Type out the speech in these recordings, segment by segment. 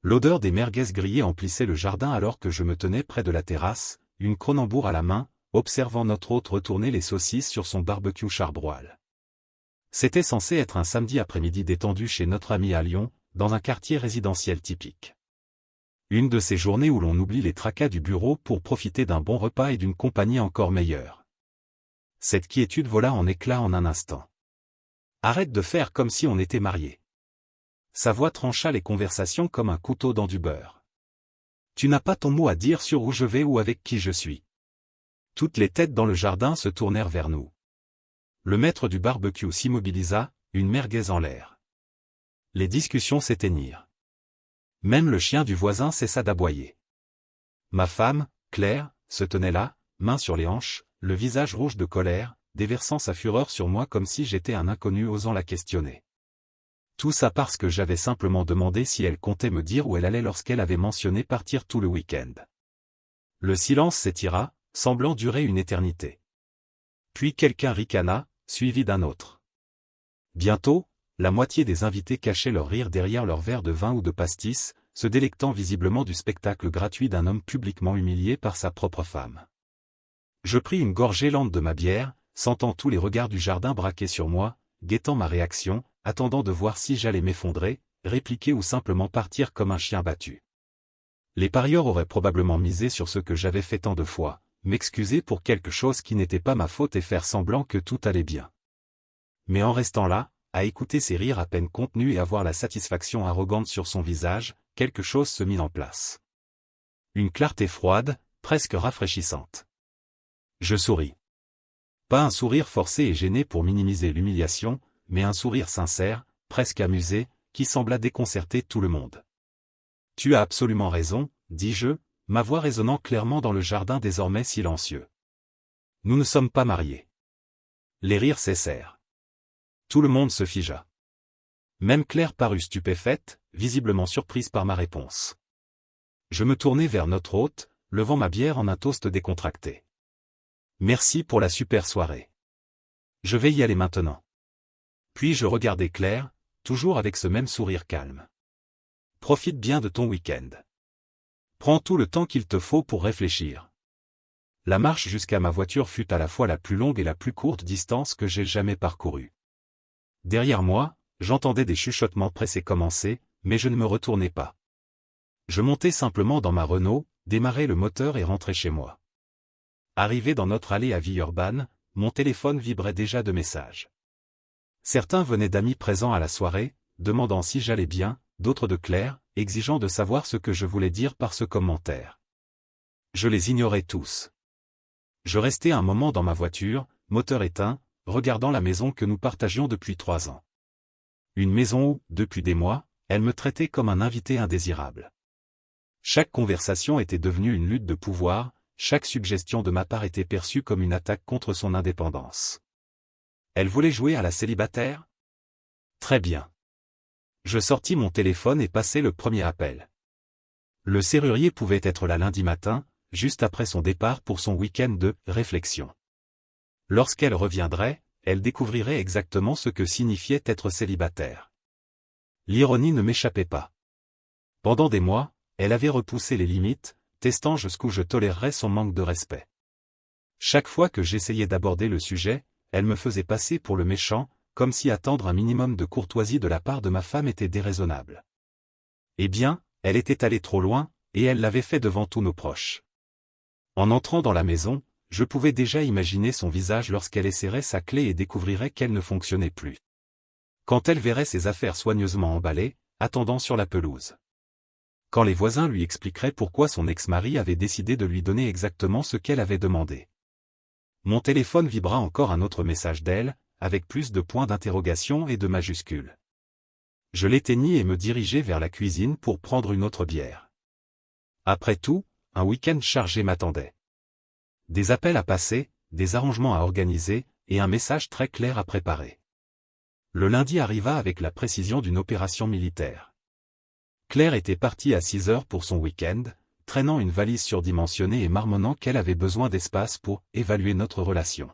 L'odeur des merguez grillées emplissait le jardin alors que je me tenais près de la terrasse, une Kronenbourg à la main, observant notre hôte retourner les saucisses sur son barbecue charbroil. C'était censé être un samedi après-midi détendu chez notre ami à Lyon, dans un quartier résidentiel typique. Une de ces journées où l'on oublie les tracas du bureau pour profiter d'un bon repas et d'une compagnie encore meilleure. Cette quiétude vola en éclats en un instant. Arrête de faire comme si on était mariés. Sa voix trancha les conversations comme un couteau dans du beurre. Tu n'as pas ton mot à dire sur où je vais ou avec qui je suis. Toutes les têtes dans le jardin se tournèrent vers nous. Le maître du barbecue s'immobilisa, une merguez en l'air. Les discussions s'éteignirent. Même le chien du voisin cessa d'aboyer. Ma femme, Claire, se tenait là, main sur les hanches, le visage rouge de colère, déversant sa fureur sur moi comme si j'étais un inconnu osant la questionner. Tout ça parce que j'avais simplement demandé si elle comptait me dire où elle allait lorsqu'elle avait mentionné partir tout le week-end. Le silence s'étira, semblant durer une éternité. Puis quelqu'un ricana, suivi d'un autre. Bientôt, la moitié des invités cachaient leur rire derrière leur verre de vin ou de pastis, se délectant visiblement du spectacle gratuit d'un homme publiquement humilié par sa propre femme. Je pris une gorgée lente de ma bière, sentant tous les regards du jardin braqués sur moi, guettant ma réaction, attendant de voir si j'allais m'effondrer, répliquer ou simplement partir comme un chien battu. Les parieurs auraient probablement misé sur ce que j'avais fait tant de fois, m'excuser pour quelque chose qui n'était pas ma faute et faire semblant que tout allait bien. Mais en restant là, à écouter ses rires à peine contenus et à voir la satisfaction arrogante sur son visage, quelque chose se mit en place. Une clarté froide, presque rafraîchissante. Je souris. Pas un sourire forcé et gêné pour minimiser l'humiliation, mais un sourire sincère, presque amusé, qui sembla déconcerter tout le monde. Tu as absolument raison, dis-je, ma voix résonnant clairement dans le jardin désormais silencieux. Nous ne sommes pas mariés. Les rires cessèrent. Tout le monde se figea. Même Claire parut stupéfaite, visiblement surprise par ma réponse. Je me tournai vers notre hôte, levant ma bière en un toast décontracté. Merci pour la super soirée. Je vais y aller maintenant. Puis je regardai Claire, toujours avec ce même sourire calme. Profite bien de ton week-end. Prends tout le temps qu'il te faut pour réfléchir. La marche jusqu'à ma voiture fut à la fois la plus longue et la plus courte distance que j'ai jamais parcourue. Derrière moi, j'entendais des chuchotements pressés commencer, mais je ne me retournai pas. Je montai simplement dans ma Renault, démarrai le moteur et rentrai chez moi. Arrivé dans notre allée à Villeurbanne, mon téléphone vibrait déjà de messages. Certains venaient d'amis présents à la soirée, demandant si j'allais bien, d'autres de Claire, exigeant de savoir ce que je voulais dire par ce commentaire. Je les ignorais tous. Je restai un moment dans ma voiture, moteur éteint, regardant la maison que nous partagions depuis 3 ans. Une maison où, depuis des mois, elle me traitait comme un invité indésirable. Chaque conversation était devenue une lutte de pouvoir, chaque suggestion de ma part était perçue comme une attaque contre son indépendance. Elle voulait jouer à la célibataire? Très bien. Je sortis mon téléphone et passai le premier appel. Le serrurier pouvait être là lundi matin, juste après son départ pour son week-end de réflexion. Lorsqu'elle reviendrait, elle découvrirait exactement ce que signifiait être célibataire. L'ironie ne m'échappait pas. Pendant des mois, elle avait repoussé les limites, testant jusqu'où je tolérerais son manque de respect. Chaque fois que j'essayais d'aborder le sujet, elle me faisait passer pour le méchant, comme si attendre un minimum de courtoisie de la part de ma femme était déraisonnable. Eh bien, elle était allée trop loin, et elle l'avait fait devant tous nos proches. En entrant dans la maison, je pouvais déjà imaginer son visage lorsqu'elle essaierait sa clé et découvrirait qu'elle ne fonctionnait plus. Quand elle verrait ses affaires soigneusement emballées, attendant sur la pelouse. Quand les voisins lui expliqueraient pourquoi son ex-mari avait décidé de lui donner exactement ce qu'elle avait demandé. Mon téléphone vibra encore un autre message d'elle, avec plus de points d'interrogation et de majuscules. Je l'éteignis et me dirigeai vers la cuisine pour prendre une autre bière. Après tout, un week-end chargé m'attendait. Des appels à passer, des arrangements à organiser, et un message très clair à préparer. Le lundi arriva avec la précision d'une opération militaire. Claire était partie à 6 heures pour son week-end, traînant une valise surdimensionnée et marmonnant qu'elle avait besoin d'espace pour évaluer notre relation.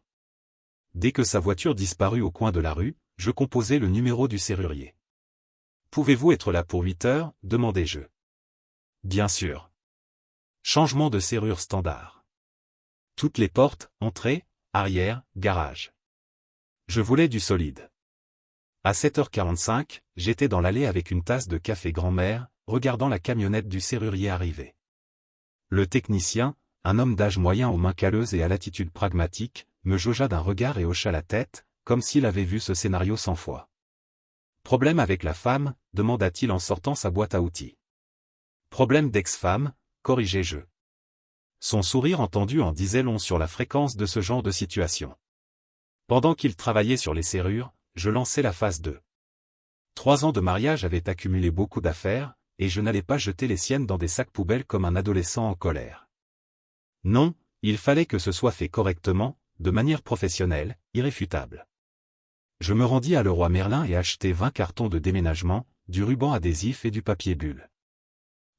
Dès que sa voiture disparut au coin de la rue, je composai le numéro du serrurier. « Pouvez-vous être là pour 8 heures ?» demandai-je. bien sûr. Changement de serrure standard. Toutes les portes, entrée, arrière, garage. Je voulais du solide. À 7h45, j'étais dans l'allée avec une tasse de café grand-mère, regardant la camionnette du serrurier arriver. Le technicien, un homme d'âge moyen aux mains calleuses et à l'attitude pragmatique, me jaugea d'un regard et hocha la tête, comme s'il avait vu ce scénario 100 fois. Problème avec la femme, demanda-t-il en sortant sa boîte à outils. Problème d'ex-femme, corrigeai-je. Son sourire entendu en disait long sur la fréquence de ce genre de situation. Pendant qu'il travaillait sur les serrures, je lançai la phase 2. 3 ans de mariage avaient accumulé beaucoup d'affaires, et je n'allais pas jeter les siennes dans des sacs poubelles comme un adolescent en colère. Non, il fallait que ce soit fait correctement, de manière professionnelle, irréfutable. Je me rendis à Leroy Merlin et achetai 20 cartons de déménagement, du ruban adhésif et du papier bulle.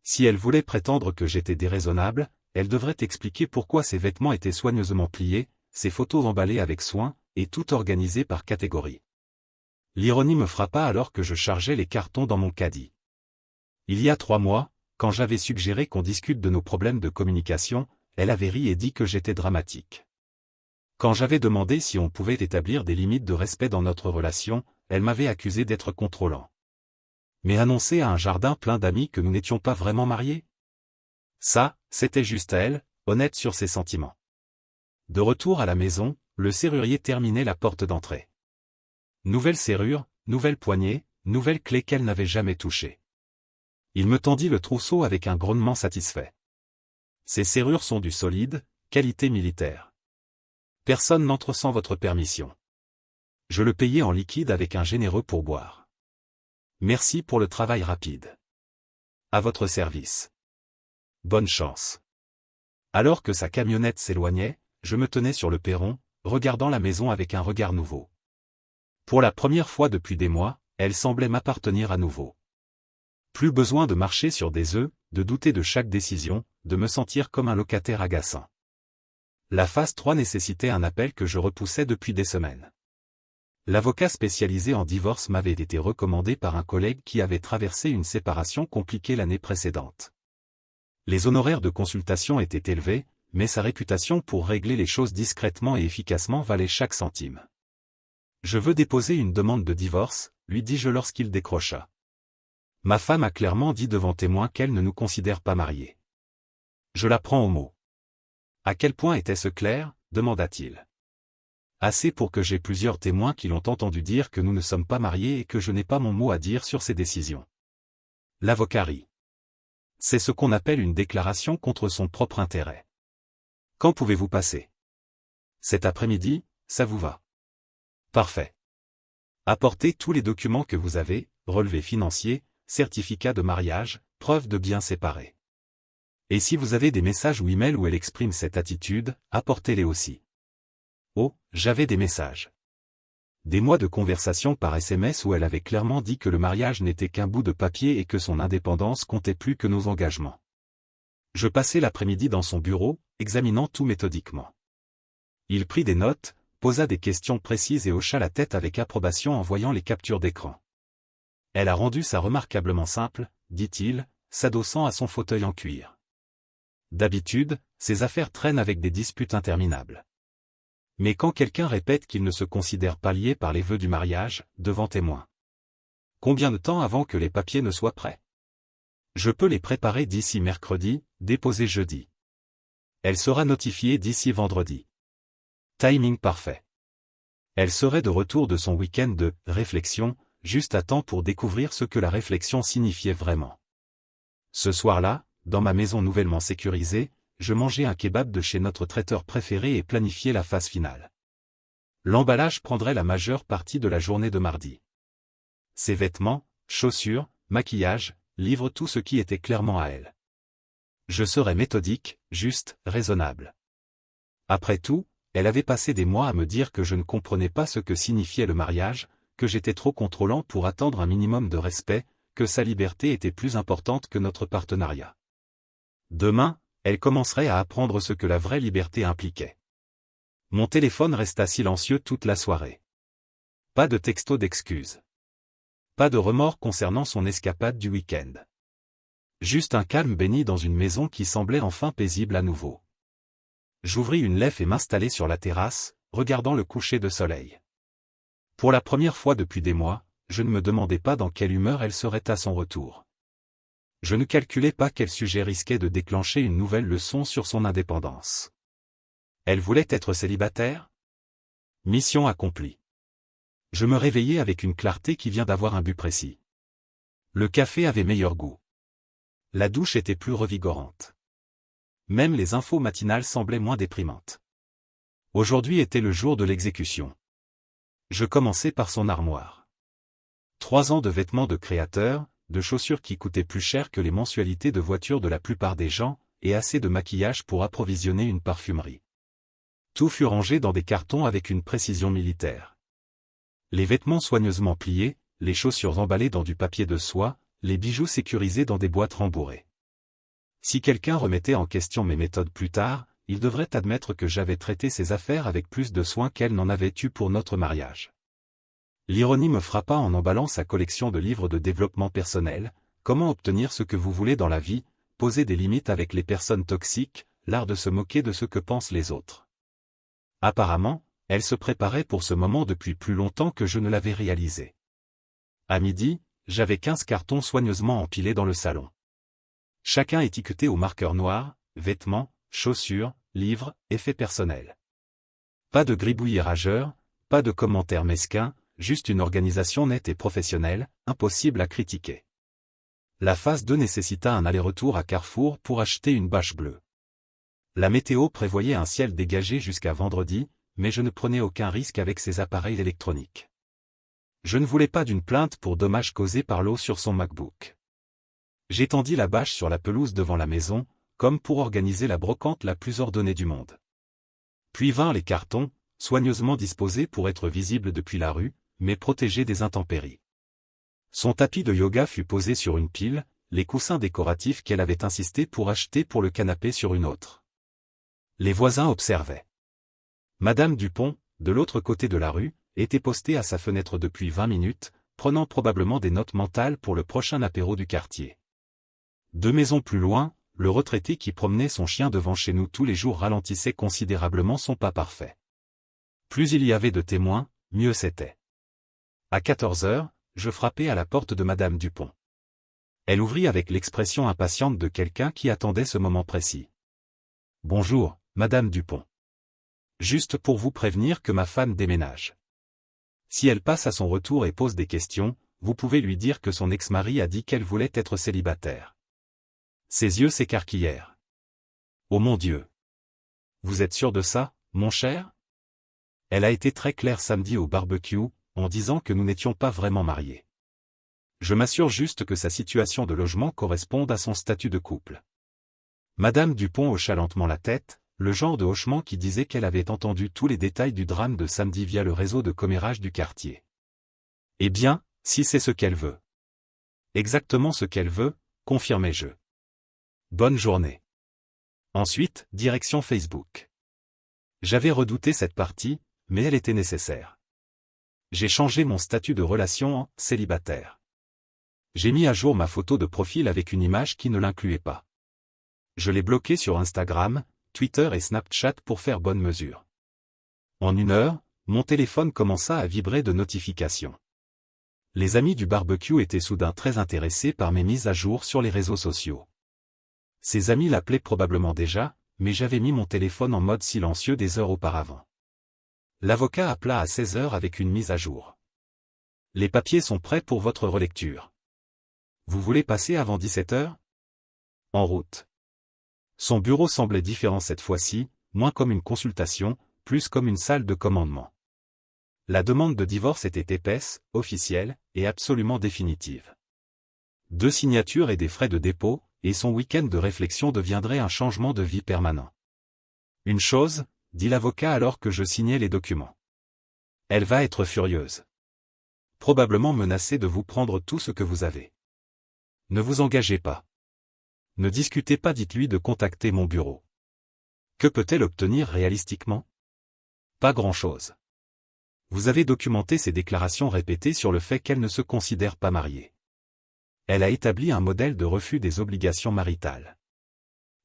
Si elle voulait prétendre que j'étais déraisonnable, elle devrait expliquer pourquoi ses vêtements étaient soigneusement pliés, ses photos emballées avec soin, et tout organisé par catégorie. L'ironie me frappa alors que je chargeais les cartons dans mon caddie. Il y a 3 mois, quand j'avais suggéré qu'on discute de nos problèmes de communication, elle avait ri et dit que j'étais dramatique. Quand j'avais demandé si on pouvait établir des limites de respect dans notre relation, elle m'avait accusé d'être contrôlant. Mais annoncer à un jardin plein d'amis que nous n'étions pas vraiment mariés? Ça, c'était juste elle, honnête sur ses sentiments. De retour à la maison, le serrurier terminait la porte d'entrée. Nouvelle serrure, nouvelle poignée, nouvelle clé qu'elle n'avait jamais touchée. Il me tendit le trousseau avec un grognement satisfait. Ces serrures sont du solide, qualité militaire. Personne n'entre sans votre permission. Je le payai en liquide avec un généreux pourboire. Merci pour le travail rapide. À votre service. Bonne chance. Alors que sa camionnette s'éloignait, je me tenais sur le perron, regardant la maison avec un regard nouveau. Pour la première fois depuis des mois, elle semblait m'appartenir à nouveau. Plus besoin de marcher sur des œufs, de douter de chaque décision, de me sentir comme un locataire agaçant. La phase 3 nécessitait un appel que je repoussais depuis des semaines. L'avocat spécialisé en divorce m'avait été recommandé par un collègue qui avait traversé une séparation compliquée l'année précédente. Les honoraires de consultation étaient élevés, mais sa réputation pour régler les choses discrètement et efficacement valait chaque centime. Je veux déposer une demande de divorce, lui dis-je lorsqu'il décrocha. Ma femme a clairement dit devant témoin qu'elle ne nous considère pas mariés. Je la prends au mot. À quel point était-ce clair, demanda-t-il. Assez pour que j'aie plusieurs témoins qui l'ont entendu dire que nous ne sommes pas mariés et que je n'ai pas mon mot à dire sur ces décisions. L'avocat rit. C'est ce qu'on appelle une déclaration contre son propre intérêt. Quand pouvez-vous passer? Cet après-midi, ça vous va? Parfait. Apportez tous les documents que vous avez, relevés financiers, certificat de mariage, preuve de biens séparés. Et si vous avez des messages ou emails où elle exprime cette attitude, apportez-les aussi. Oh, j'avais des messages. Des mois de conversation par SMS où elle avait clairement dit que le mariage n'était qu'un bout de papier et que son indépendance comptait plus que nos engagements. Je passai l'après-midi dans son bureau, examinant tout méthodiquement. Il prit des notes, posa des questions précises et hocha la tête avec approbation en voyant les captures d'écran. Elle a rendu ça remarquablement simple, dit-il, s'adossant à son fauteuil en cuir. D'habitude, ces affaires traînent avec des disputes interminables. Mais quand quelqu'un répète qu'il ne se considère pas lié par les vœux du mariage, devant témoin. Combien de temps avant que les papiers ne soient prêts? Je peux les préparer d'ici mercredi, déposer jeudi. Elle sera notifiée d'ici vendredi. Timing parfait. Elle serait de retour de son week-end de « réflexion », juste à temps pour découvrir ce que la réflexion signifiait vraiment. Ce soir-là, dans ma maison nouvellement sécurisée, je mangeais un kebab de chez notre traiteur préféré et planifiais la phase finale. L'emballage prendrait la majeure partie de la journée de mardi. Ses vêtements, chaussures, maquillage, livres tout ce qui était clairement à elle. Je serais méthodique, juste, raisonnable. Après tout, elle avait passé des mois à me dire que je ne comprenais pas ce que signifiait le mariage, que j'étais trop contrôlant pour attendre un minimum de respect, que sa liberté était plus importante que notre partenariat. Demain, elle commencerait à apprendre ce que la vraie liberté impliquait. Mon téléphone resta silencieux toute la soirée. Pas de texto d'excuses. Pas de remords concernant son escapade du week-end. Juste un calme béni dans une maison qui semblait enfin paisible à nouveau. J'ouvris une lèvre et m'installai sur la terrasse, regardant le coucher de soleil. Pour la première fois depuis des mois, je ne me demandais pas dans quelle humeur elle serait à son retour. Je ne calculais pas quel sujet risquait de déclencher une nouvelle leçon sur son indépendance. Elle voulait être célibataire? Mission accomplie. Je me réveillai avec une clarté qui vient d'avoir un but précis. Le café avait meilleur goût. La douche était plus revigorante. Même les infos matinales semblaient moins déprimantes. Aujourd'hui était le jour de l'exécution. Je commençai par son armoire. 3 ans de vêtements de créateur, de chaussures qui coûtaient plus cher que les mensualités de voiture de la plupart des gens, et assez de maquillage pour approvisionner une parfumerie. Tout fut rangé dans des cartons avec une précision militaire. Les vêtements soigneusement pliés, les chaussures emballées dans du papier de soie, les bijoux sécurisés dans des boîtes rembourrées. Si quelqu'un remettait en question mes méthodes plus tard, il devrait admettre que j'avais traité ces affaires avec plus de soin qu'elle n'en avait eu pour notre mariage. L'ironie me frappa en emballant sa collection de livres de développement personnel, comment obtenir ce que vous voulez dans la vie, poser des limites avec les personnes toxiques, l'art de se moquer de ce que pensent les autres. Apparemment, elle se préparait pour ce moment depuis plus longtemps que je ne l'avais réalisé. À midi, j'avais 15 cartons soigneusement empilés dans le salon. Chacun étiqueté au marqueur noir, vêtements, chaussures, livres, effets personnels. Pas de gribouillis rageurs, pas de commentaires mesquins, juste une organisation nette et professionnelle, impossible à critiquer. La phase 2 nécessita un aller-retour à Carrefour pour acheter une bâche bleue. La météo prévoyait un ciel dégagé jusqu'à vendredi, mais je ne prenais aucun risque avec ces appareils électroniques. Je ne voulais pas d'une plainte pour dommages causés par l'eau sur son MacBook. J'étendis la bâche sur la pelouse devant la maison, comme pour organiser la brocante la plus ordonnée du monde. Puis vinrent les cartons, soigneusement disposés pour être visibles depuis la rue, mais protégés des intempéries. Son tapis de yoga fut posé sur une pile, les coussins décoratifs qu'elle avait insisté pour acheter pour le canapé sur une autre. Les voisins observaient. Madame Dupont, de l'autre côté de la rue, était postée à sa fenêtre depuis 20 minutes, prenant probablement des notes mentales pour le prochain apéro du quartier. 2 maisons plus loin, le retraité qui promenait son chien devant chez nous tous les jours ralentissait considérablement son pas parfait. Plus il y avait de témoins, mieux c'était. À 14 heures, je frappai à la porte de Madame Dupont. Elle ouvrit avec l'expression impatiente de quelqu'un qui attendait ce moment précis. « Bonjour, Madame Dupont. Juste pour vous prévenir que ma femme déménage. Si elle passe à son retour et pose des questions, vous pouvez lui dire que son ex-mari a dit qu'elle voulait être célibataire. » Ses yeux s'écarquillèrent. « Oh mon Dieu! Vous êtes sûr de ça, mon cher ?» Elle a été très claire samedi au barbecue, en disant que nous n'étions pas vraiment mariés. Je m'assure juste que sa situation de logement corresponde à son statut de couple. Madame Dupont hocha lentement la tête, le genre de hochement qui disait qu'elle avait entendu tous les détails du drame de samedi via le réseau de commérage du quartier. Eh bien, si c'est ce qu'elle veut. Exactement ce qu'elle veut, confirmai-je. Bonne journée. Ensuite, direction Facebook. J'avais redouté cette partie, mais elle était nécessaire. J'ai changé mon statut de relation en « célibataire ». J'ai mis à jour ma photo de profil avec une image qui ne l'incluait pas. Je l'ai bloqué sur Instagram, Twitter et Snapchat pour faire bonne mesure. En 1 heure, mon téléphone commença à vibrer de notifications. Les amis du barbecue étaient soudain très intéressés par mes mises à jour sur les réseaux sociaux. Ses amis l'appelaient probablement déjà, mais j'avais mis mon téléphone en mode silencieux des heures auparavant. L'avocat appela à 16 heures avec une mise à jour. Les papiers sont prêts pour votre relecture. Vous voulez passer avant 17 heures? En route. Son bureau semblait différent cette fois-ci, moins comme une consultation, plus comme une salle de commandement. La demande de divorce était épaisse, officielle, et absolument définitive. 2 signatures et des frais de dépôt, et son week-end de réflexion deviendrait un changement de vie permanent. Une chose, dit l'avocat alors que je signais les documents. Elle va être furieuse. Probablement menacée de vous prendre tout ce que vous avez. Ne vous engagez pas. Ne discutez pas, dites-lui de contacter mon bureau. Que peut-elle obtenir réalistiquement? Pas grand-chose. Vous avez documenté ses déclarations répétées sur le fait qu'elle ne se considère pas mariée. Elle a établi un modèle de refus des obligations maritales.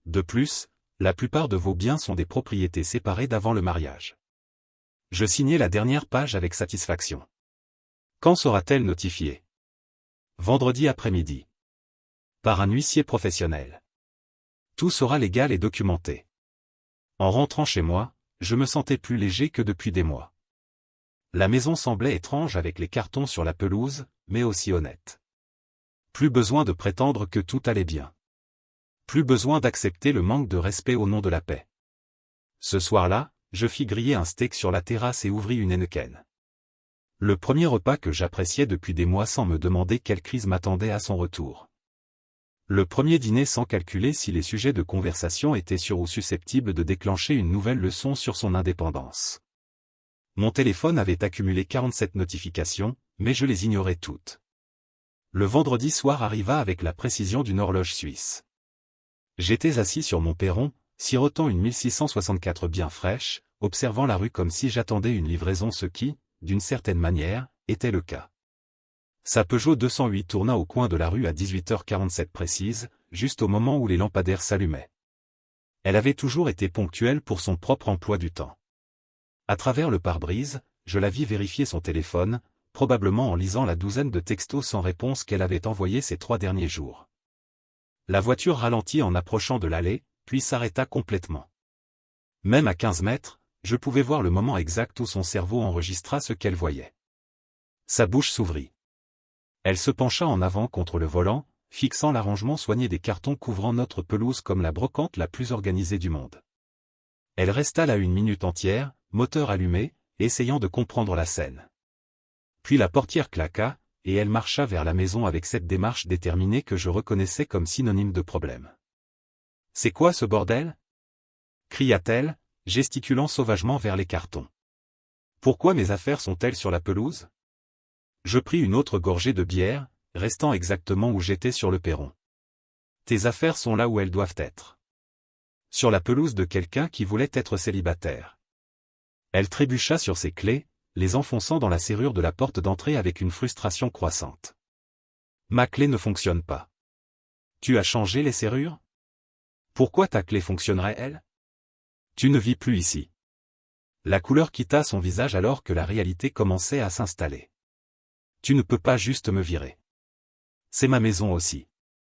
De plus, la plupart de vos biens sont des propriétés séparées d'avant le mariage. Je signai la dernière page avec satisfaction. Quand sera-t-elle notifiée? Vendredi après-midi. Par un huissier professionnel. Tout sera légal et documenté. En rentrant chez moi, je me sentais plus léger que depuis des mois. La maison semblait étrange avec les cartons sur la pelouse, mais aussi honnête. Plus besoin de prétendre que tout allait bien. Plus besoin d'accepter le manque de respect au nom de la paix. Ce soir-là, je fis griller un steak sur la terrasse et ouvris une Heineken. Le premier repas que j'appréciais depuis des mois sans me demander quelle crise m'attendait à son retour. Le premier dîner sans calculer si les sujets de conversation étaient sûrs ou susceptibles de déclencher une nouvelle leçon sur son indépendance. Mon téléphone avait accumulé 47 notifications, mais je les ignorais toutes. Le vendredi soir arriva avec la précision d'une horloge suisse. J'étais assis sur mon perron, sirotant une 1664 bien fraîche, observant la rue comme si j'attendais une livraison, ce qui, d'une certaine manière, était le cas. Sa Peugeot 208 tourna au coin de la rue à 18h47 précise, juste au moment où les lampadaires s'allumaient. Elle avait toujours été ponctuelle pour son propre emploi du temps. À travers le pare-brise, je la vis vérifier son téléphone, probablement en lisant la douzaine de textos sans réponse qu'elle avait envoyés ces 3 derniers jours. La voiture ralentit en approchant de l'allée, puis s'arrêta complètement. Même à 15 mètres, je pouvais voir le moment exact où son cerveau enregistra ce qu'elle voyait. Sa bouche s'ouvrit. Elle se pencha en avant contre le volant, fixant l'arrangement soigné des cartons couvrant notre pelouse comme la brocante la plus organisée du monde. Elle resta là 1 minute entière, moteur allumé, essayant de comprendre la scène. Puis la portière claqua, et elle marcha vers la maison avec cette démarche déterminée que je reconnaissais comme synonyme de problème. « C'est quoi ce bordel ?» cria-t-elle, gesticulant sauvagement vers les cartons. « Pourquoi mes affaires sont-elles sur la pelouse ?» Je pris une autre gorgée de bière, restant exactement où j'étais sur le perron. « Tes affaires sont là où elles doivent être. Sur la pelouse de quelqu'un qui voulait être célibataire. » Elle trébucha sur ses clés, les enfonçant dans la serrure de la porte d'entrée avec une frustration croissante. « Ma clé ne fonctionne pas. »« Tu as changé les serrures ? Pourquoi ta clé fonctionnerait-elle ? Tu ne vis plus ici. » La couleur quitta son visage alors que la réalité commençait à s'installer. « Tu ne peux pas juste me virer. C'est ma maison aussi. »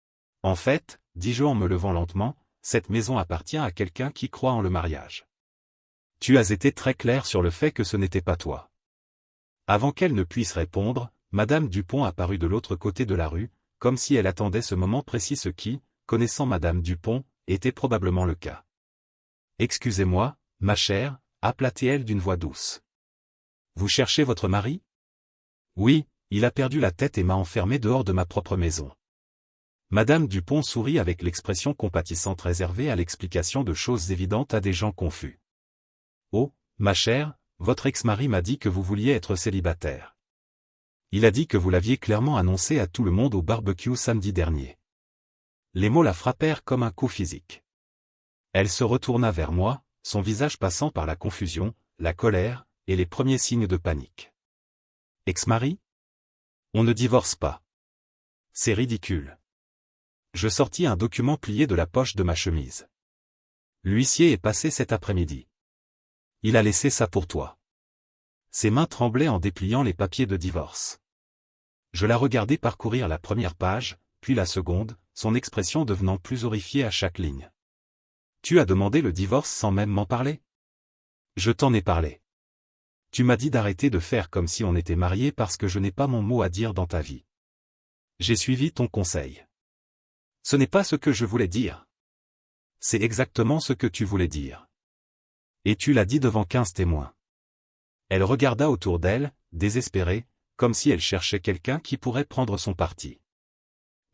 « En fait, dis-je en me levant lentement, cette maison appartient à quelqu'un qui croit en le mariage. Tu as été très clair sur le fait que ce n'était pas toi. » Avant qu'elle ne puisse répondre, Madame Dupont apparut de l'autre côté de la rue, comme si elle attendait ce moment précis, ce qui, connaissant Madame Dupont, était probablement le cas. « Excusez-moi, ma chère, » appela-t-elle d'une voix douce. « Vous cherchez votre mari ? » « Oui, il a perdu la tête et m'a enfermé dehors de ma propre maison. » Madame Dupont sourit avec l'expression compatissante réservée à l'explication de choses évidentes à des gens confus. « Oh, ma chère, votre ex-mari m'a dit que vous vouliez être célibataire. Il a dit que vous l'aviez clairement annoncé à tout le monde au barbecue samedi dernier. » Les mots la frappèrent comme un coup physique. Elle se retourna vers moi, son visage passant par la confusion, la colère, et les premiers signes de panique. « Ex-mari ? On ne divorce pas. C'est ridicule. » Je sortis un document plié de la poche de ma chemise. « L'huissier est passé cet après-midi. Il a laissé ça pour toi. » Ses mains tremblaient en dépliant les papiers de divorce. Je la regardai parcourir la première page, puis la seconde, son expression devenant plus horrifiée à chaque ligne. « Tu as demandé le divorce sans même m'en parler ? » ?»« Je t'en ai parlé. Tu m'as dit d'arrêter de faire comme si on était mariés parce que je n'ai pas mon mot à dire dans ta vie. J'ai suivi ton conseil. Ce n'est pas ce que je voulais dire. C'est exactement ce que tu voulais dire. Et tu l'as dit devant 15 témoins. » Elle regarda autour d'elle, désespérée, comme si elle cherchait quelqu'un qui pourrait prendre son parti.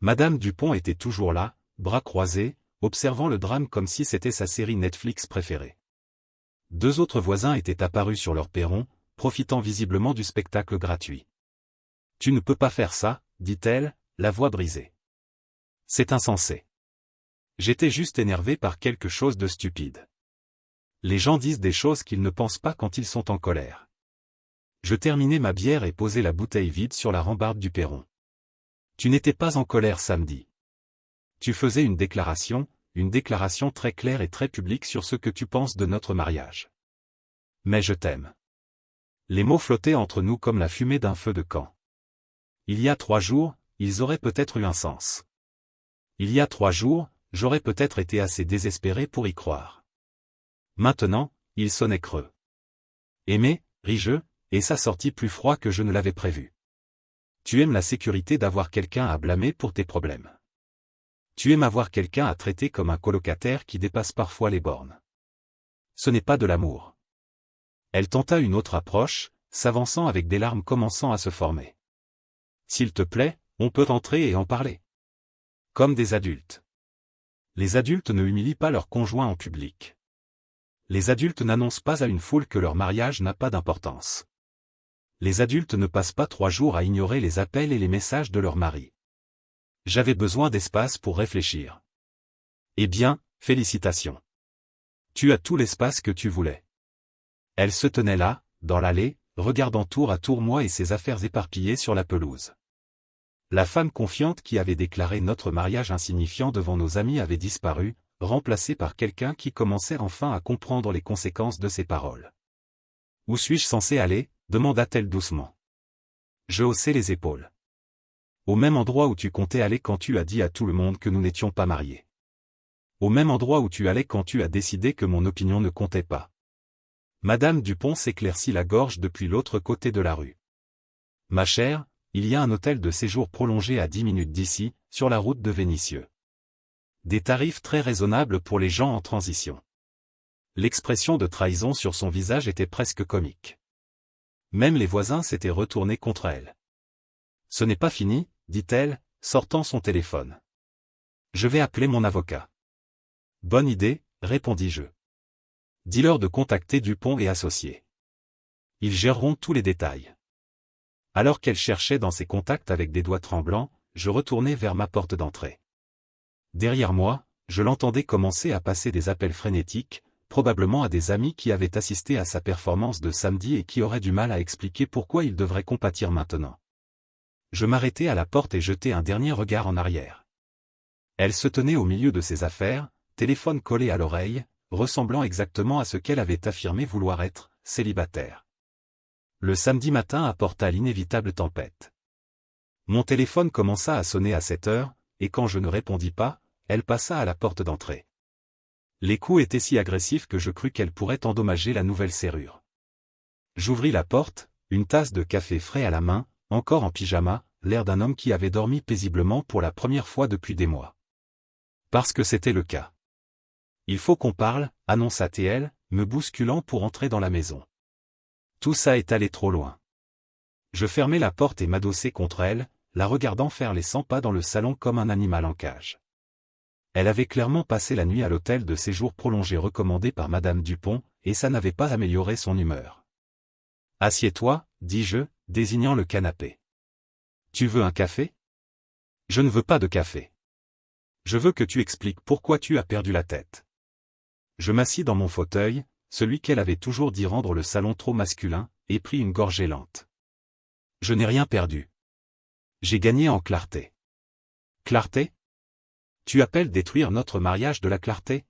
Madame Dupont était toujours là, bras croisés, observant le drame comme si c'était sa série Netflix préférée. 2 autres voisins étaient apparus sur leur perron, profitant visiblement du spectacle gratuit. « Tu ne peux pas faire ça, » dit-elle, la voix brisée. « C'est insensé. J'étais juste énervé par quelque chose de stupide. Les gens disent des choses qu'ils ne pensent pas quand ils sont en colère. » Je terminai ma bière et posai la bouteille vide sur la rambarde du perron. Tu n'étais pas en colère samedi. Tu faisais une déclaration très claire et très publique sur ce que tu penses de notre mariage. Mais je t'aime. Les mots flottaient entre nous comme la fumée d'un feu de camp. Il y a 3 jours, ils auraient peut-être eu un sens. Il y a 3 jours, j'aurais peut-être été assez désespéré pour y croire. Maintenant, ils sonnaient creux. Aimé, ris-je, et ça sortit plus froid que je ne l'avais prévu. Tu aimes la sécurité d'avoir quelqu'un à blâmer pour tes problèmes. Tu aimes avoir quelqu'un à traiter comme un colocataire qui dépasse parfois les bornes. Ce n'est pas de l'amour. Elle tenta une autre approche, s'avançant avec des larmes commençant à se former. S'il te plaît, on peut entrer et en parler. Comme des adultes. Les adultes ne humilient pas leurs conjoints en public. Les adultes n'annoncent pas à une foule que leur mariage n'a pas d'importance. Les adultes ne passent pas 3 jours à ignorer les appels et les messages de leur mari. J'avais besoin d'espace pour réfléchir. Eh bien, félicitations. Tu as tout l'espace que tu voulais. Elle se tenait là, dans l'allée, regardant tour à tour moi et ses affaires éparpillées sur la pelouse. La femme confiante qui avait déclaré notre mariage insignifiant devant nos amis avait disparu, remplacée par quelqu'un qui commençait enfin à comprendre les conséquences de ses paroles. « Où suis-je censé aller ?» demanda-t-elle doucement. Je haussai les épaules. Au même endroit où tu comptais aller quand tu as dit à tout le monde que nous n'étions pas mariés. Au même endroit où tu allais quand tu as décidé que mon opinion ne comptait pas. Madame Dupont s'éclaircit la gorge depuis l'autre côté de la rue. Ma chère, il y a un hôtel de séjour prolongé à 10 minutes d'ici, sur la route de Vénissieux. Des tarifs très raisonnables pour les gens en transition. L'expression de trahison sur son visage était presque comique. Même les voisins s'étaient retournés contre elle. Ce n'est pas fini, dit-elle, sortant son téléphone. Je vais appeler mon avocat. Bonne idée, répondis-je. Dis-leur de contacter Dupont et Associés. Ils géreront tous les détails. Alors qu'elle cherchait dans ses contacts avec des doigts tremblants, je retournai vers ma porte d'entrée. Derrière moi, je l'entendais commencer à passer des appels frénétiques, probablement à des amis qui avaient assisté à sa performance de samedi et qui auraient du mal à expliquer pourquoi ils devraient compatir maintenant. Je m'arrêtai à la porte et jetai un dernier regard en arrière. Elle se tenait au milieu de ses affaires, téléphone collé à l'oreille, ressemblant exactement à ce qu'elle avait affirmé vouloir être, célibataire. Le samedi matin apporta l'inévitable tempête. Mon téléphone commença à sonner à 7 heures, et quand je ne répondis pas, elle passa à la porte d'entrée. Les coups étaient si agressifs que je crus qu'elle pourrait endommager la nouvelle serrure. J'ouvris la porte, une tasse de café frais à la main, encore en pyjama, l'air d'un homme qui avait dormi paisiblement pour la première fois depuis des mois. Parce que c'était le cas. Il faut qu'on parle, annonça-t-elle, me bousculant pour entrer dans la maison. Tout ça est allé trop loin. Je fermai la porte et m'adossai contre elle, la regardant faire les 100 pas dans le salon comme un animal en cage. Elle avait clairement passé la nuit à l'hôtel de séjour prolongé recommandé par Madame Dupont, et ça n'avait pas amélioré son humeur. « Assieds-toi, dis-je, désignant le canapé. Tu veux un café ? Je ne veux pas de café. Je veux que tu expliques pourquoi tu as perdu la tête. Je m'assis dans mon fauteuil, celui qu'elle avait toujours dit rendre le salon trop masculin, et pris une gorgée lente. Je n'ai rien perdu. J'ai gagné en clarté. Clarté ? Tu appelles détruire notre mariage de la clarté ?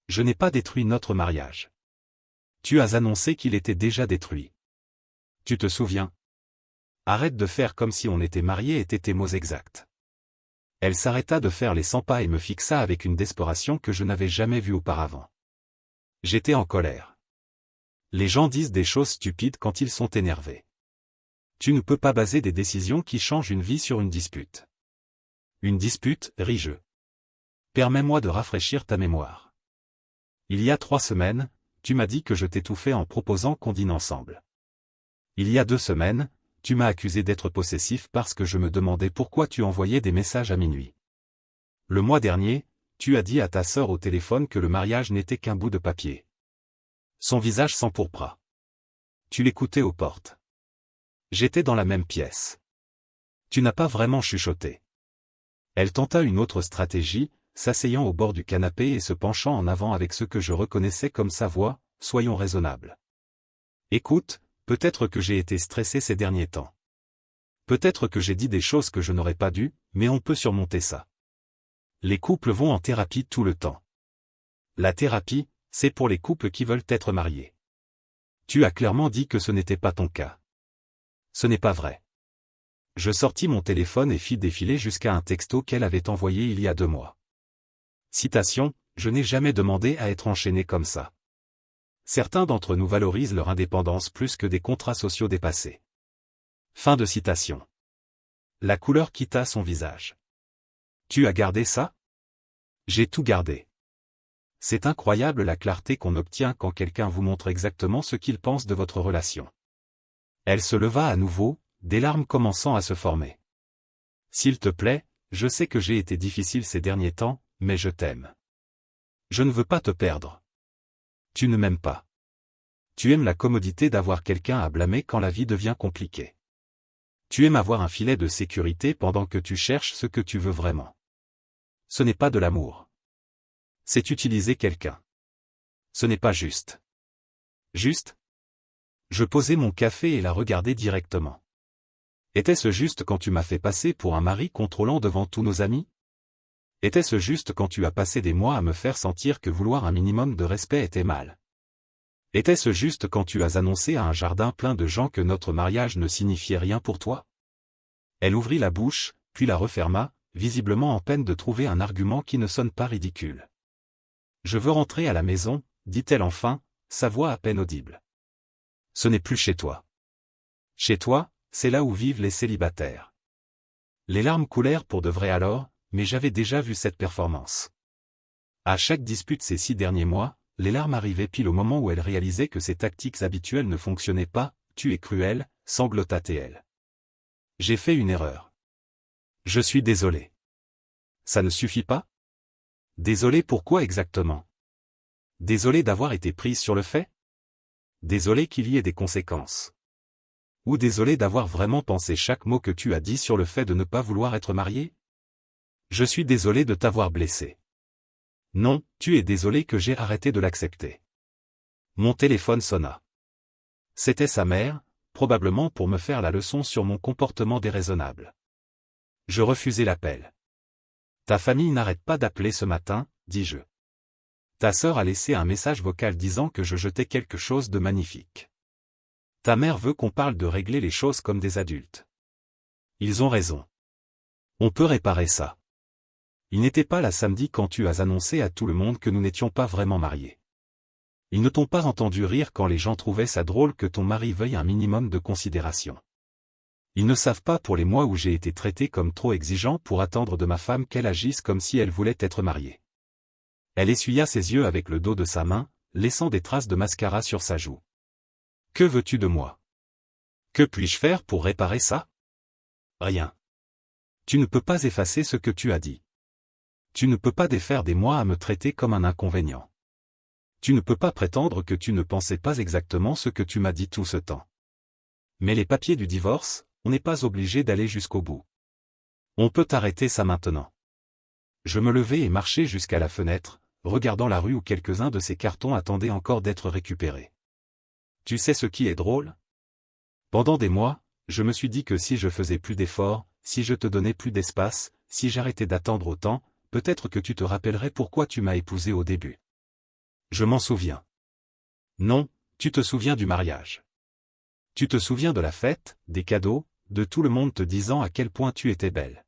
Je n'ai pas détruit notre mariage. Tu as annoncé qu'il était déjà détruit. Tu te souviens ? Arrête de faire comme si on était mariés étaient tes mots exacts. Elle s'arrêta de faire les 100 pas et me fixa avec une desperation que je n'avais jamais vue auparavant. J'étais en colère. Les gens disent des choses stupides quand ils sont énervés. Tu ne peux pas baser des décisions qui changent une vie sur une dispute. Une dispute, ris-je. Permets-moi de rafraîchir ta mémoire. Il y a 3 semaines, tu m'as dit que je t'étouffais en proposant qu'on dîne ensemble. Il y a 2 semaines, tu m'as accusé d'être possessif parce que je me demandais pourquoi tu envoyais des messages à minuit. Le mois dernier, tu as dit à ta sœur au téléphone que le mariage n'était qu'un bout de papier. Son visage s'empourpra. Tu l'écoutais aux portes. J'étais dans la même pièce. Tu n'as pas vraiment chuchoté. Elle tenta une autre stratégie, s'asseyant au bord du canapé et se penchant en avant avec ce que je reconnaissais comme sa voix, soyons raisonnables. Écoute, peut-être que j'ai été stressé ces derniers temps. Peut-être que j'ai dit des choses que je n'aurais pas dû, mais on peut surmonter ça. Les couples vont en thérapie tout le temps. La thérapie, c'est pour les couples qui veulent être mariés. Tu as clairement dit que ce n'était pas ton cas. Ce n'est pas vrai. Je sortis mon téléphone et fis défiler jusqu'à un texto qu'elle avait envoyé il y a 2 mois. Citation, je n'ai jamais demandé à être enchaîné comme ça. Certains d'entre nous valorisent leur indépendance plus que des contrats sociaux dépassés. Fin de citation. La couleur quitta son visage. Tu as gardé ça? J'ai tout gardé. C'est incroyable la clarté qu'on obtient quand quelqu'un vous montre exactement ce qu'il pense de votre relation. Elle se leva à nouveau, des larmes commençant à se former. S'il te plaît, je sais que j'ai été difficile ces derniers temps, mais je t'aime. Je ne veux pas te perdre. Tu ne m'aimes pas. Tu aimes la commodité d'avoir quelqu'un à blâmer quand la vie devient compliquée. Tu aimes avoir un filet de sécurité pendant que tu cherches ce que tu veux vraiment. Ce n'est pas de l'amour. C'est utiliser quelqu'un. Ce n'est pas juste. Juste? Je posai mon café et la regardai directement. Était-ce juste quand tu m'as fait passer pour un mari contrôlant devant tous nos amis? Était-ce juste quand tu as passé des mois à me faire sentir que vouloir un minimum de respect était mal? Était-ce juste quand tu as annoncé à un jardin plein de gens que notre mariage ne signifiait rien pour toi? Elle ouvrit la bouche, puis la referma, visiblement en peine de trouver un argument qui ne sonne pas ridicule. Je veux rentrer à la maison, dit-elle enfin, sa voix à peine audible. Ce n'est plus chez toi. Chez toi, c'est là où vivent les célibataires. Les larmes coulèrent pour de vrai alors, mais j'avais déjà vu cette performance. À chaque dispute ces 6 derniers mois, les larmes arrivaient pile au moment où elle réalisait que ses tactiques habituelles ne fonctionnaient pas. Tu es cruel, sanglota-t-elle. J'ai fait une erreur. Je suis désolé. Ça ne suffit pas? Désolé pourquoi exactement? Désolé d'avoir été prise sur le fait? Désolé qu'il y ait des conséquences. Ou désolé d'avoir vraiment pensé chaque mot que tu as dit sur le fait de ne pas vouloir être marié? Je suis désolé de t'avoir blessé. Non, tu es désolé que j'ai arrêté de l'accepter. Mon téléphone sonna. C'était sa mère, probablement pour me faire la leçon sur mon comportement déraisonnable. Je refusai l'appel. Ta famille n'arrête pas d'appeler ce matin, dis-je. Ta sœur a laissé un message vocal disant que je jetais quelque chose de magnifique. Ta mère veut qu'on parle de régler les choses comme des adultes. Ils ont raison. On peut réparer ça. Il n'était pas là samedi quand tu as annoncé à tout le monde que nous n'étions pas vraiment mariés. Ils ne t'ont pas entendu rire quand les gens trouvaient ça drôle que ton mari veuille un minimum de considération. Ils ne savent pas pour les mois où j'ai été traité comme trop exigeant pour attendre de ma femme qu'elle agisse comme si elle voulait être mariée. Elle essuya ses yeux avec le dos de sa main, laissant des traces de mascara sur sa joue. Que veux-tu de moi? Que puis-je faire pour réparer ça? Rien. Tu ne peux pas effacer ce que tu as dit. Tu ne peux pas défaire des mois à me traiter comme un inconvénient. Tu ne peux pas prétendre que tu ne pensais pas exactement ce que tu m'as dit tout ce temps. Mais les papiers du divorce, on n'est pas obligé d'aller jusqu'au bout. On peut arrêter ça maintenant. Je me levai et marchai jusqu'à la fenêtre, regardant la rue où quelques-uns de ces cartons attendaient encore d'être récupérés. Tu sais ce qui est drôle? Pendant des mois, je me suis dit que si je faisais plus d'efforts, si je te donnais plus d'espace, si j'arrêtais d'attendre autant, peut-être que tu te rappellerais pourquoi tu m'as épousé au début. Je m'en souviens. Non, tu te souviens du mariage. Tu te souviens de la fête, des cadeaux, de tout le monde te disant à quel point tu étais belle.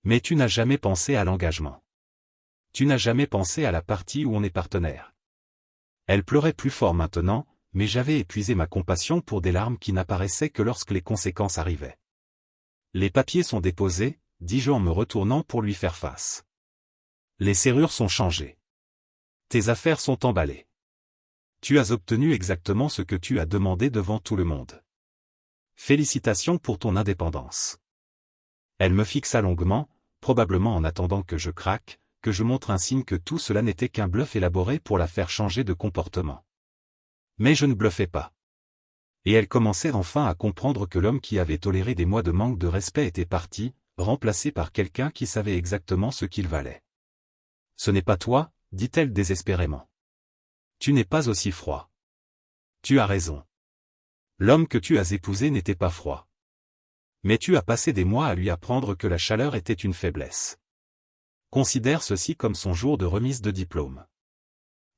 Mais tu n'as jamais pensé à l'engagement. Tu n'as jamais pensé à la partie où on est partenaire. Elle pleurait plus fort maintenant, mais j'avais épuisé ma compassion pour des larmes qui n'apparaissaient que lorsque les conséquences arrivaient. Les papiers sont déposés, dis-je en me retournant pour lui faire face. Les serrures sont changées. Tes affaires sont emballées. Tu as obtenu exactement ce que tu as demandé devant tout le monde. Félicitations pour ton indépendance. Elle me fixa longuement, probablement en attendant que je craque, que je montre un signe que tout cela n'était qu'un bluff élaboré pour la faire changer de comportement. Mais je ne bluffais pas. Et elle commençait enfin à comprendre que l'homme qui avait toléré des mois de manque de respect était parti, remplacé par quelqu'un qui savait exactement ce qu'il valait. Ce n'est pas toi, dit-elle désespérément. Tu n'es pas aussi froid. Tu as raison. L'homme que tu as épousé n'était pas froid. Mais tu as passé des mois à lui apprendre que la chaleur était une faiblesse. Considère ceci comme son jour de remise de diplôme.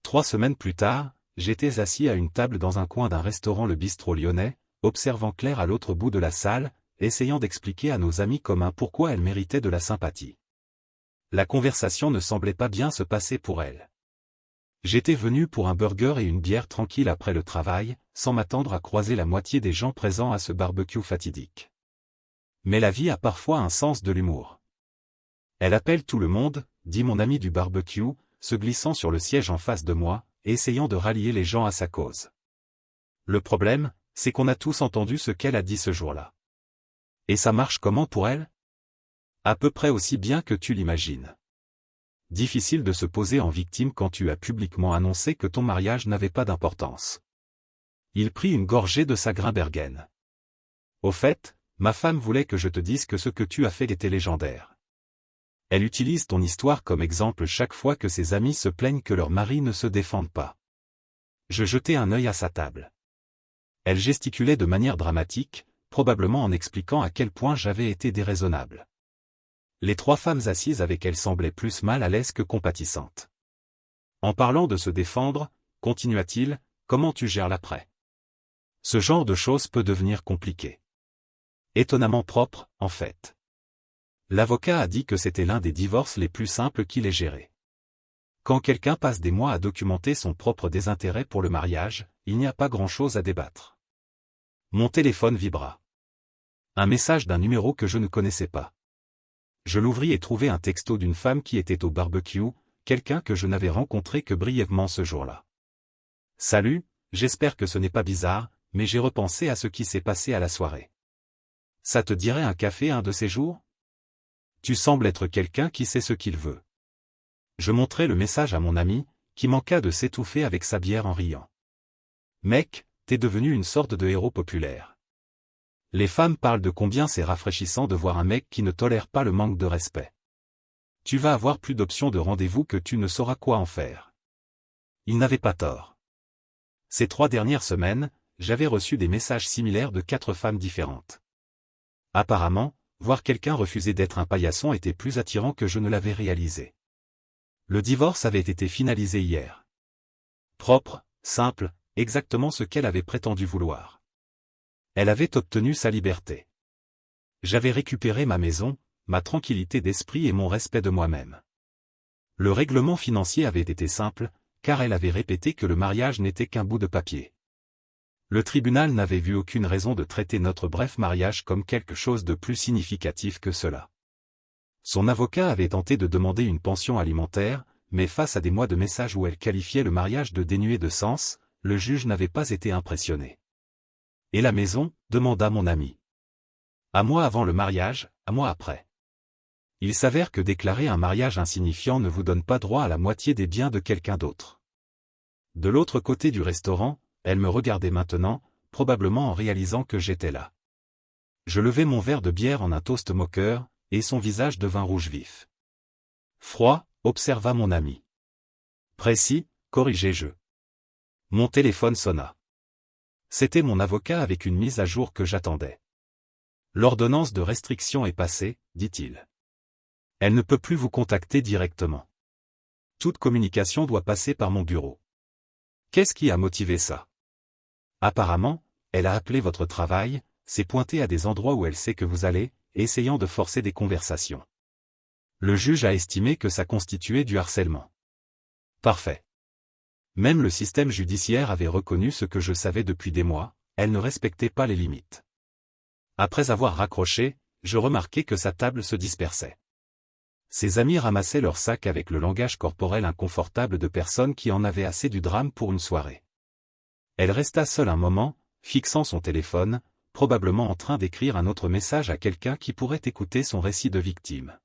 3 semaines plus tard, j'étais assis à une table dans un coin d'un restaurant le Bistrot Lyonnais, observant Claire à l'autre bout de la salle, essayant d'expliquer à nos amis communs pourquoi elle méritait de la sympathie. La conversation ne semblait pas bien se passer pour elle. J'étais venu pour un burger et une bière tranquille après le travail, sans m'attendre à croiser la moitié des gens présents à ce barbecue fatidique. Mais la vie a parfois un sens de l'humour. Elle appelle tout le monde, dit mon ami du barbecue, se glissant sur le siège en face de moi, et essayant de rallier les gens à sa cause. Le problème, c'est qu'on a tous entendu ce qu'elle a dit ce jour-là. Et ça marche comment pour elle? À peu près aussi bien que tu l'imagines. Difficile de se poser en victime quand tu as publiquement annoncé que ton mariage n'avait pas d'importance. Il prit une gorgée de sa Grimbergen. Au fait, ma femme voulait que je te dise que ce que tu as fait était légendaire. Elle utilise ton histoire comme exemple chaque fois que ses amis se plaignent que leur mari ne se défende pas. Je jetai un œil à sa table. Elle gesticulait de manière dramatique, probablement en expliquant à quel point j'avais été déraisonnable. Les 3 femmes assises avec elle semblaient plus mal à l'aise que compatissantes. En parlant de se défendre, continua-t-il, comment tu gères l'après? Ce genre de choses peut devenir compliqué. Étonnamment propre, en fait. L'avocat a dit que c'était l'un des divorces les plus simples qu'il ait géré. Quand quelqu'un passe des mois à documenter son propre désintérêt pour le mariage, il n'y a pas grand-chose à débattre. Mon téléphone vibra. Un message d'un numéro que je ne connaissais pas. Je l'ouvris et trouvai un texto d'une femme qui était au barbecue, quelqu'un que je n'avais rencontré que brièvement ce jour-là. Salut, j'espère que ce n'est pas bizarre, mais j'ai repensé à ce qui s'est passé à la soirée. Ça te dirait un café un de ces jours? Tu sembles être quelqu'un qui sait ce qu'il veut. Je montrai le message à mon ami, qui manqua de s'étouffer avec sa bière en riant. Mec, t'es devenu une sorte de héros populaire. Les femmes parlent de combien c'est rafraîchissant de voir un mec qui ne tolère pas le manque de respect. Tu vas avoir plus d'options de rendez-vous que tu ne sauras quoi en faire. Il n'avait pas tort. Ces 3 dernières semaines, j'avais reçu des messages similaires de 4 femmes différentes. Apparemment, voir quelqu'un refuser d'être un paillasson était plus attirant que je ne l'avais réalisé. Le divorce avait été finalisé hier. Propre, simple, exactement ce qu'elle avait prétendu vouloir. Elle avait obtenu sa liberté. J'avais récupéré ma maison, ma tranquillité d'esprit et mon respect de moi-même. Le règlement financier avait été simple, car elle avait répété que le mariage n'était qu'un bout de papier. Le tribunal n'avait vu aucune raison de traiter notre bref mariage comme quelque chose de plus significatif que cela. Son avocat avait tenté de demander une pension alimentaire, mais face à des mois de messages où elle qualifiait le mariage de dénué de sens, le juge n'avait pas été impressionné. Et la maison, demanda mon ami. À moi avant le mariage, à moi après. Il s'avère que déclarer un mariage insignifiant ne vous donne pas droit à la moitié des biens de quelqu'un d'autre. De l'autre côté du restaurant, elle me regardait maintenant, probablement en réalisant que j'étais là. Je levai mon verre de bière en un toast moqueur, et son visage devint rouge vif. Froid, observa mon ami. Précis, corrigeai-je. Mon téléphone sonna. C'était mon avocat avec une mise à jour que j'attendais. L'ordonnance de restriction est passée, dit-il. Elle ne peut plus vous contacter directement. Toute communication doit passer par mon bureau. Qu'est-ce qui a motivé ça? Apparemment, elle a appelé votre travail, s'est pointée à des endroits où elle sait que vous allez, essayant de forcer des conversations. Le juge a estimé que ça constituait du harcèlement. Parfait. Même le système judiciaire avait reconnu ce que je savais depuis des mois, elle ne respectait pas les limites. Après avoir raccroché, je remarquai que sa table se dispersait. Ses amis ramassaient leurs sacs avec le langage corporel inconfortable de personnes qui en avaient assez du drame pour une soirée. Elle resta seule un moment, fixant son téléphone, probablement en train d'écrire un autre message à quelqu'un qui pourrait écouter son récit de victime.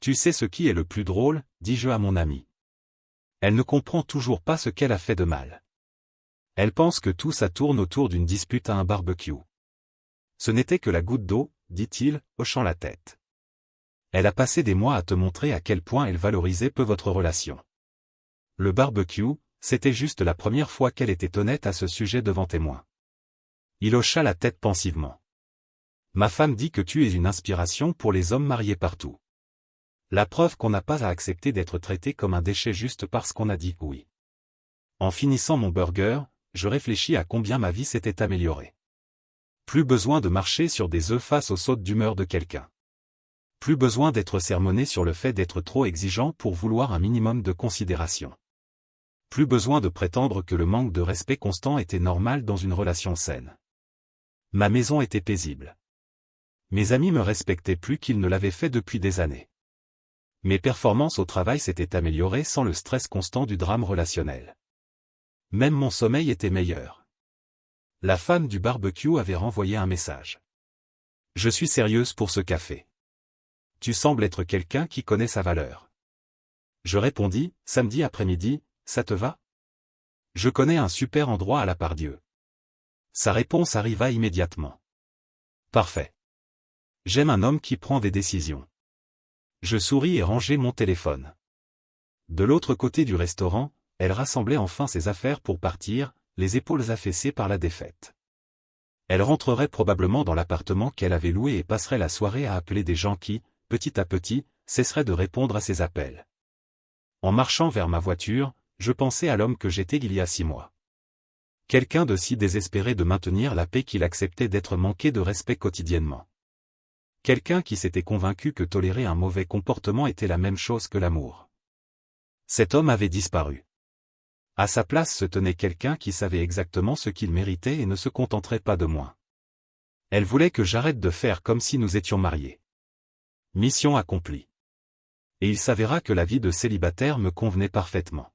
Tu sais ce qui est le plus drôle, dis-je à mon ami. Elle ne comprend toujours pas ce qu'elle a fait de mal. Elle pense que tout ça tourne autour d'une dispute à un barbecue. Ce n'était que la goutte d'eau, dit-il, hochant la tête. Elle a passé des mois à te montrer à quel point elle valorisait peu votre relation. Le barbecue, c'était juste la première fois qu'elle était honnête à ce sujet devant témoin. Il hocha la tête pensivement. Ma femme dit que tu es une inspiration pour les hommes mariés partout. La preuve qu'on n'a pas à accepter d'être traité comme un déchet juste parce qu'on a dit oui. En finissant mon burger, je réfléchis à combien ma vie s'était améliorée. Plus besoin de marcher sur des œufs face aux sautes d'humeur de quelqu'un. Plus besoin d'être sermonné sur le fait d'être trop exigeant pour vouloir un minimum de considération. Plus besoin de prétendre que le manque de respect constant était normal dans une relation saine. Ma maison était paisible. Mes amis me respectaient plus qu'ils ne l'avaient fait depuis des années. Mes performances au travail s'étaient améliorées sans le stress constant du drame relationnel. Même mon sommeil était meilleur. La femme du barbecue avait renvoyé un message. Je suis sérieuse pour ce café. Tu sembles être quelqu'un qui connaît sa valeur. Je répondis, samedi après-midi, ça te va? Je connais un super endroit à la Pardieu. Sa réponse arriva immédiatement. Parfait. J'aime un homme qui prend des décisions. Je souris et rangeai mon téléphone. De l'autre côté du restaurant, elle rassemblait enfin ses affaires pour partir, les épaules affaissées par la défaite. Elle rentrerait probablement dans l'appartement qu'elle avait loué et passerait la soirée à appeler des gens qui, petit à petit, cesseraient de répondre à ses appels. En marchant vers ma voiture, je pensais à l'homme que j'étais il y a 6 mois. Quelqu'un de si désespéré de maintenir la paix qu'il acceptait d'être manqué de respect quotidiennement. Quelqu'un qui s'était convaincu que tolérer un mauvais comportement était la même chose que l'amour. Cet homme avait disparu. À sa place se tenait quelqu'un qui savait exactement ce qu'il méritait et ne se contenterait pas de moins. Elle voulait que j'arrête de faire comme si nous étions mariés. Mission accomplie. Et il s'avéra que la vie de célibataire me convenait parfaitement.